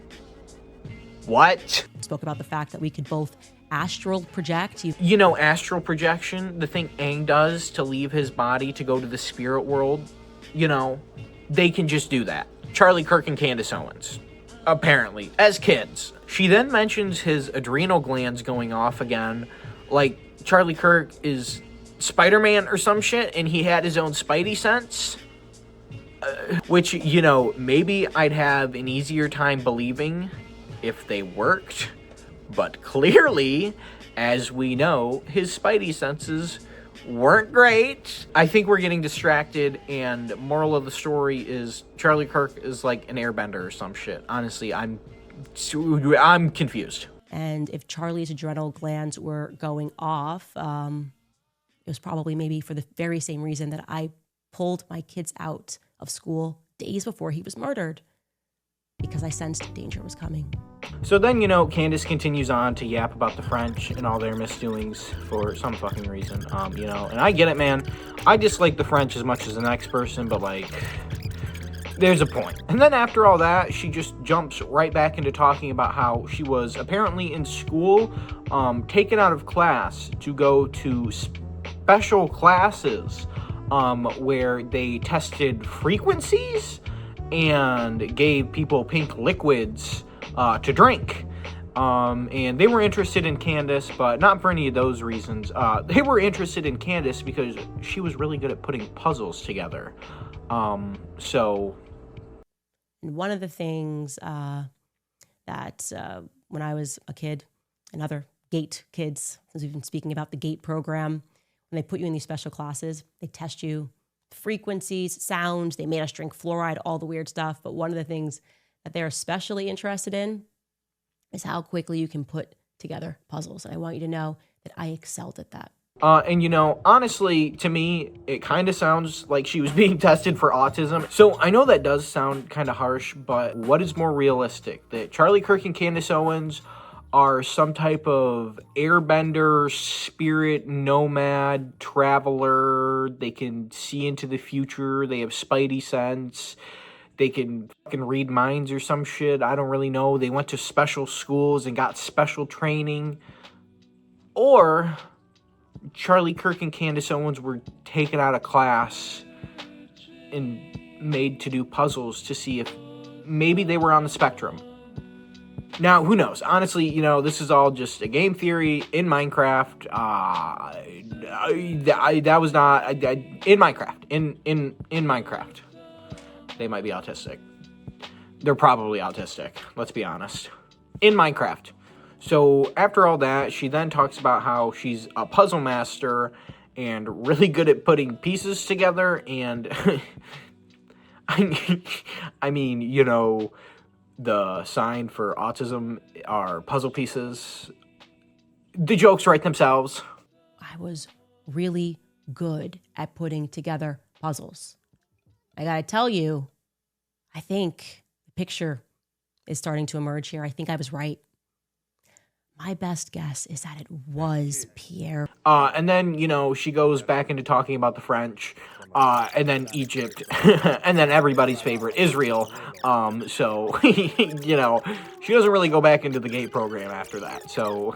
what? Spoke about the fact that we could both astral project. You know, astral projection, the thing Aang does to leave his body to go to the spirit world, you know, they can just do that. Charlie Kirk and Candace Owens, apparently, as kids. She then mentions his adrenal glands going off again, like Charlie Kirk is Spider-Man or some shit, and he had his own Spidey sense. Which, you know, maybe I'd have an easier time believing if they worked. But clearly, as we know, his Spidey senses weren't great. I think we're getting distracted, and moral of the story is Charlie Kirk is like an airbender or some shit. Honestly, I'm confused. And if Charlie's adrenal glands were going off, it was probably maybe for the very same reason that I pulled my kids out of school days before he was murdered, because I sensed danger was coming. So then, you know, Candace continues on to yap about the French and all their misdoings for some fucking reason, you know, and I get it, man. I dislike the French as much as the next person, but, like, there's a point. And then after all that, she just jumps right back into talking about how she was apparently in school, taken out of class to go to special classes, where they tested frequencies and gave people pink liquids to drink. And they were interested in Candace, but not for any of those reasons. They were interested in Candace because she was really good at putting puzzles together. So... And one of the things that when I was a kid, and other GATE kids, since we've been speaking about the GATE program, when they put you in these special classes, they test you frequencies, sounds, they made us drink fluoride, all the weird stuff. But one of the things that they're especially interested in is how quickly you can put together puzzles. And I want you to know that I excelled at that. And you know, honestly, to me, it kind of sounds like she was being tested for autism. So I know that does sound kind of harsh, but what is more realistic? That Charlie Kirk and Candace Owens are some type of airbender, spirit, nomad, traveler. They can see into the future. They have Spidey sense. They can fucking read minds or some shit. I don't really know. They went to special schools and got special training. Or Charlie Kirk and Candace Owens were taken out of class and made to do puzzles to see if maybe they were on the spectrum. Now, who knows? Honestly, you know, this is all just a game theory in Minecraft. That was not in Minecraft. In Minecraft, they might be autistic. they're probably autistic. Let's be honest. In Minecraft. So after all that, she then talks about how she's a puzzle master and really good at putting pieces together. And I mean, you know, the sign for autism are puzzle pieces. The jokes write themselves. I was really good at putting together puzzles. I gotta tell you, I think the picture is starting to emerge here. I think I was right. My best guess is that it was Pierre. And then, you know, she goes back into talking about the French, and then Egypt, and then everybody's favorite, Israel. So, you know, she doesn't really go back into the GATE program after that. So,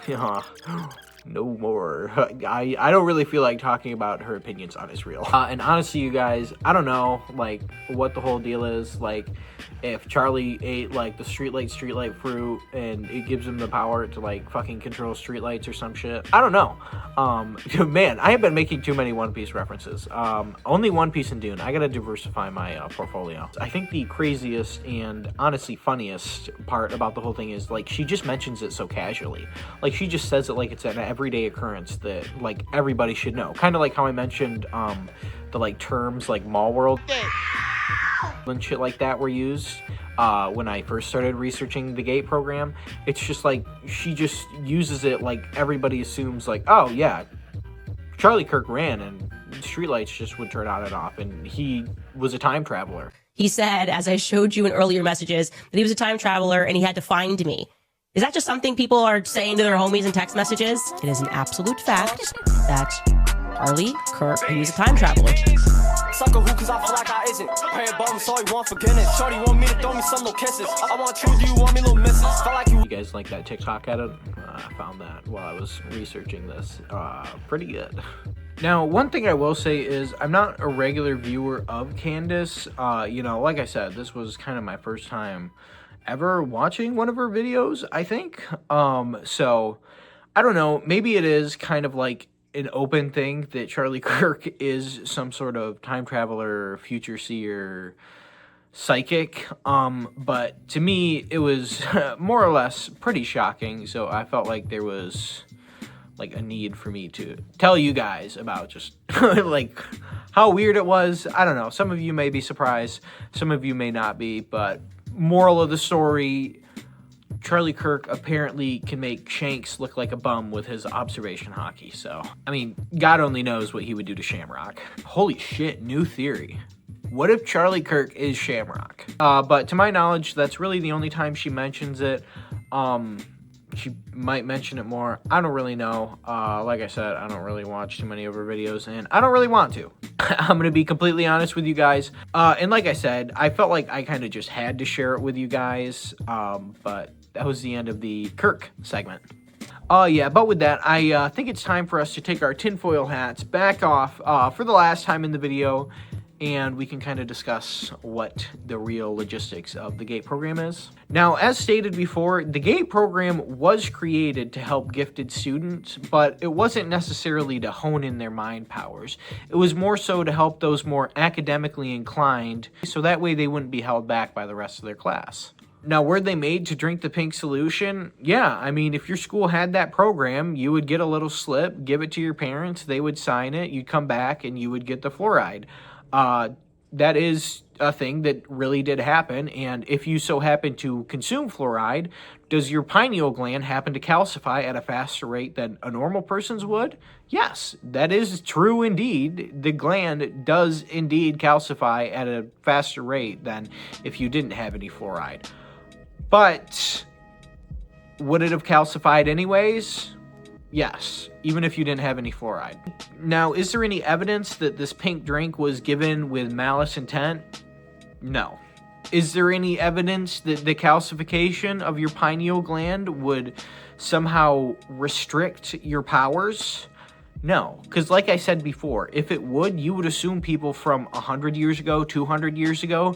no more. I don't really feel like talking about her opinions on Israel. And honestly, you guys, I don't know, like, what the whole deal is. Like, if Charlie ate, like, the streetlight fruit and it gives him the power to, like, fucking control streetlights or some shit. I don't know. Man, I have been making too many One Piece references. Only One Piece and Dune. I gotta diversify my portfolio. I think the craziest and honestly funniest part about the whole thing is, like, she just mentions it so casually. Like, she just says it like it's an everyday occurrence that, like, everybody should know. Kind of like how I mentioned the, like, terms like mall world and shit like that were used when I first started researching the GATE program. It's just like she just uses it like everybody assumes, like, oh yeah, Charlie Kirk ran and streetlights just would turn on and off, and he was a time traveler. He said, as I showed you in earlier messages, that he was a time traveler and he had to find me. Is that just something people are saying to their homies in text messages? It is an absolute fact that Charlie Kirk, he was a time traveler. Sucker who, cause I feel like I isn't. Pray above him, so he want forgiveness. Shorty want me to throw me some little kisses. I want you, do you want me little misses? Felt like You guys like that TikTok edit? I found that while I was researching this. Pretty good. Now, one thing I will say is I'm not a regular viewer of Candace. You know, like I said, this was kind of my first time ever watching one of her videos, I think. So, I don't know. Maybe it is kind of like an open thing that Charlie Kirk is some sort of time traveler, future seer, psychic. But to me, it was more or less pretty shocking. So I felt like there was like a need for me to tell you guys about just like how weird it was. I don't know. Some of you may be surprised. Some of you may not be. But moral of the story, Charlie Kirk apparently can make Shanks look like a bum with his observation hockey. So, I mean, God only knows what he would do to Shamrock. Holy shit, new theory. What if Charlie Kirk is Shamrock? But to my knowledge, that's really the only time she mentions it. She might mention it more. I don't really know. Like I said, I don't really watch too many of her videos, and I don't really want to. I'm going to be completely honest with you guys. And like I said, I felt like I kind of just had to share it with you guys. But that was the end of the Kirk segment. Yeah, but with that, I think it's time for us to take our tinfoil hats back off for the last time in the video, and we can kind of discuss what the real logistics of the GATE program is. Now, as stated before, the GATE program was created to help gifted students, but it wasn't necessarily to hone in their mind powers. It was more so to help those more academically inclined, so that way they wouldn't be held back by the rest of their class. Now, were they made to drink the pink solution? Yeah, I mean, if your school had that program, you would get a little slip, give it to your parents, they would sign it, you'd come back, and you would get the fluoride. That is a thing that really did happen, and if you so happen to consume fluoride, does your pineal gland happen to calcify at a faster rate than a normal person's would? Yes, that is true indeed. The gland does indeed calcify at a faster rate than if you didn't have any fluoride. But would it have calcified anyways? Yes, even if you didn't have any fluoride. Now, is there any evidence that this pink drink was given with malice intent? No. Is there any evidence that the calcification of your pineal gland would somehow restrict your powers? No, because like I said before, if it would, you would assume people from 100 years ago, 200 years ago,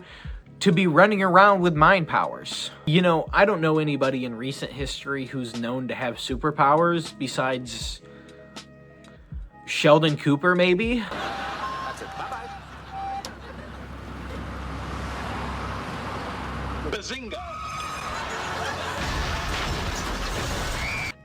to be running around with mind powers. You know, I don't know anybody in recent history who's known to have superpowers besides Sheldon Cooper, maybe? That's it. Bye-bye. Bazinga.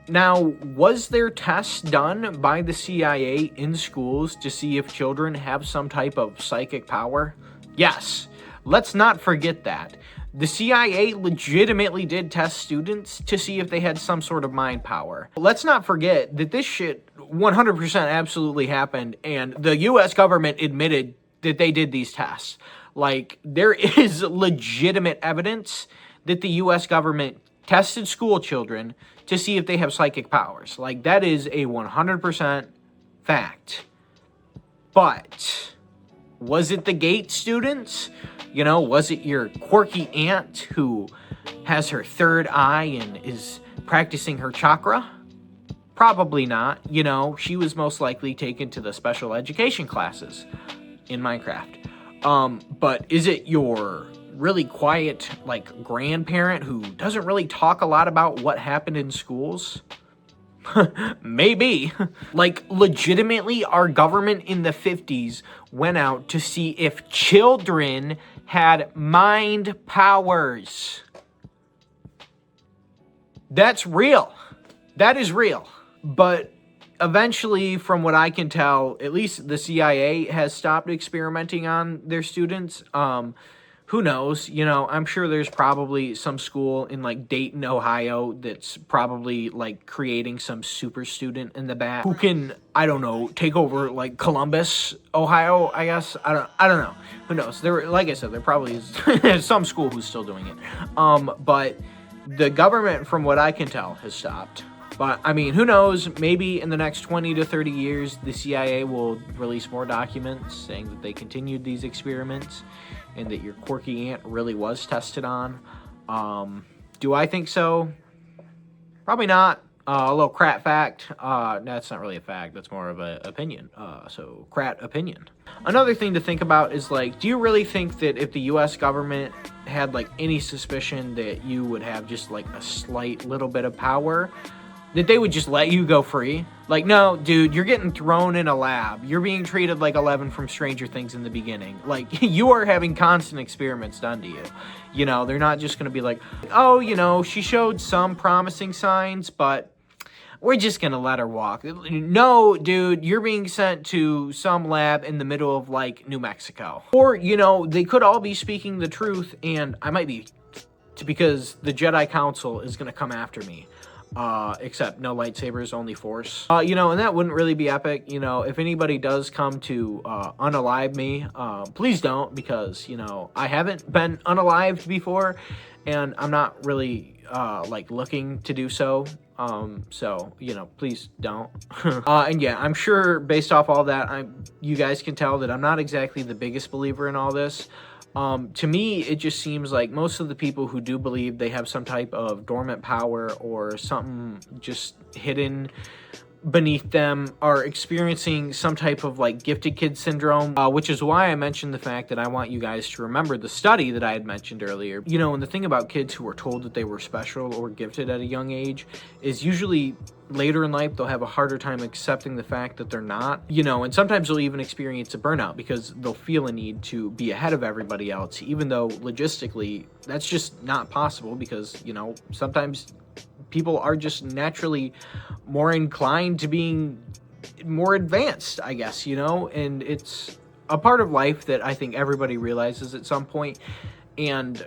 Now, was there tests done by the CIA in schools to see if children have some type of psychic power? Yes. Let's not forget that. The CIA legitimately did test students to see if they had some sort of mind power. Let's not forget that this shit 100% absolutely happened, and the US government admitted that they did these tests. Like, there is legitimate evidence that the US government tested school children to see if they have psychic powers. Like, that is a 100% fact. But was it the GATE students? You know, was it your quirky aunt who has her third eye and is practicing her chakra? Probably not. You know, she was most likely taken to the special education classes in Minecraft. But is it your really quiet, like, grandparent who doesn't really talk a lot about what happened in schools? Maybe. Like, legitimately, our government in the 50s went out to see if children had mind powers. That's real. That is real. But eventually, from what I can tell, at least the CIA has stopped experimenting on their students. Who knows? You know, I'm sure there's probably some school in, like, Dayton, Ohio that's probably, like, creating some super student in the back who can, I don't know, take over, like, Columbus, Ohio, I guess. I don't know. Who knows? There, like I said, there probably is some school who's still doing it. But the government, from what I can tell, has stopped. But, I mean, who knows? Maybe in the next 20 to 30 years, the CIA will release more documents saying that they continued these experiments and that your quirky aunt really was tested on. Do I think so? Probably not. A little Krat fact. That's not really a fact. That's more of an opinion. So, Krat opinion. Another thing to think about is, like, do you really think that if the U.S. government had, like, any suspicion that you would have just, like, a slight little bit of power, that they would just let you go free? Like, no, dude, you're getting thrown in a lab. You're being treated like Eleven from Stranger Things in the beginning. Like, you are having constant experiments done to you. You know, they're not just going to be like, oh, you know, she showed some promising signs, but we're just going to let her walk. No, dude, you're being sent to some lab in the middle of, like, New Mexico. Or, you know, they could all be speaking the truth, and I might be, because the Jedi Council is going to come after me. Except no lightsabers, only force. You know, and that wouldn't really be epic. You know, if anybody does come to unalive me, please don't, because, you know, I haven't been unalived before, and I'm not really, like, looking to do so. So, you know, please don't. And yeah, I'm sure based off all that, you guys can tell that I'm not exactly the biggest believer in all this. To me, it just seems like most of the people who do believe they have some type of dormant power or something just hidden beneath them are experiencing some type of, like, gifted kid syndrome, which is why I mentioned the fact that I want you guys to remember the study that I had mentioned earlier. You know, and the thing about kids who are told that they were special or gifted at a young age is usually later in life they'll have a harder time accepting the fact that they're not, you know, and sometimes they'll even experience a burnout because they'll feel a need to be ahead of everybody else, even though logistically that's just not possible because, you know, sometimes people are just naturally more inclined to being more advanced, I guess, you know, and it's a part of life that I think everybody realizes at some point. And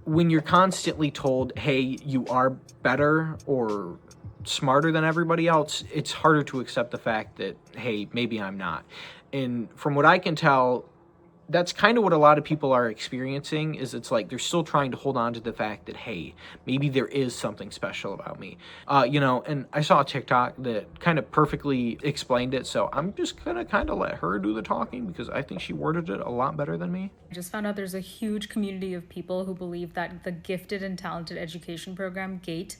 when you're constantly told, hey, you are better or smarter than everybody else, it's harder to accept the fact that, hey, maybe I'm not. And from what I can tell, that's kind of what a lot of people are experiencing, is it's like they're still trying to hold on to the fact that, hey, maybe there is something special about me. You know, and I saw a TikTok that kind of perfectly explained it, so I'm just going to kind of let her do the talking because I think she worded it a lot better than me. I just found out there's a huge community of people who believe that the Gifted and Talented Education Program, GATE,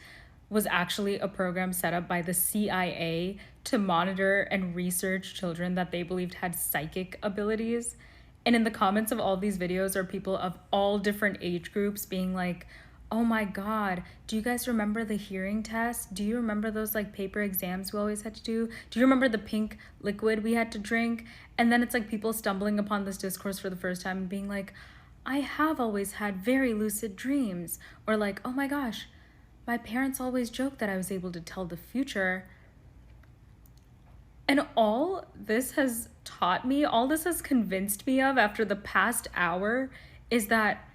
was actually a program set up by the CIA to monitor and research children that they believed had psychic abilities. And in the comments of all these videos are people of all different age groups being like, oh my God, do you guys remember the hearing test? Do you remember those, like, paper exams we always had to do? Do you remember the pink liquid we had to drink? And then it's like people stumbling upon this discourse for the first time and being like, I have always had very lucid dreams. Or like, oh my gosh, My parents always joked that I was able to tell the future. And all this has taught me, all this has convinced me of after the past hour is that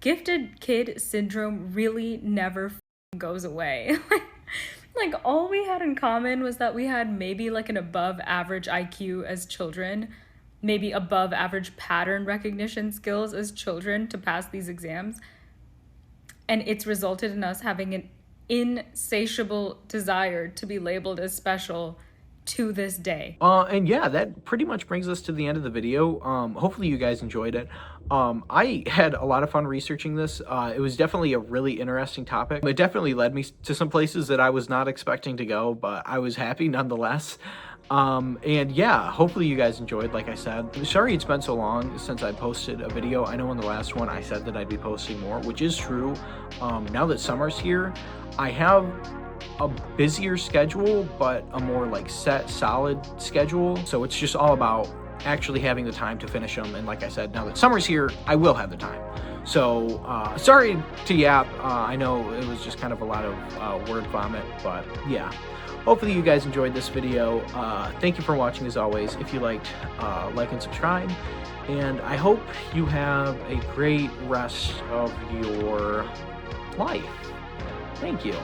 gifted kid syndrome really never goes away. Like all we had in common was that we had maybe like an above average IQ as children, maybe above average pattern recognition skills as children to pass these exams. And it's resulted in us having an insatiable desire to be labeled as special to this day. And yeah, that pretty much brings us to the end of the video. Hopefully you guys enjoyed it. I had a lot of fun researching this. It was definitely a really interesting topic. It definitely led me to some places that I was not expecting to go, but I was happy nonetheless. And yeah, hopefully you guys enjoyed, like I said. Sorry it's been so long since I posted a video. I know in the last one I said that I'd be posting more, which is true. Now that summer's here, I have a busier schedule, but a more like set, solid schedule. So it's just all about actually having the time to finish them. And like I said, now that summer's here, I will have the time. So sorry to yap. I know it was just kind of a lot of word vomit, but yeah. Hopefully you guys enjoyed this video. Thank you for watching as always. If you liked, like and subscribe. And I hope you have a great rest of your life. Thank you.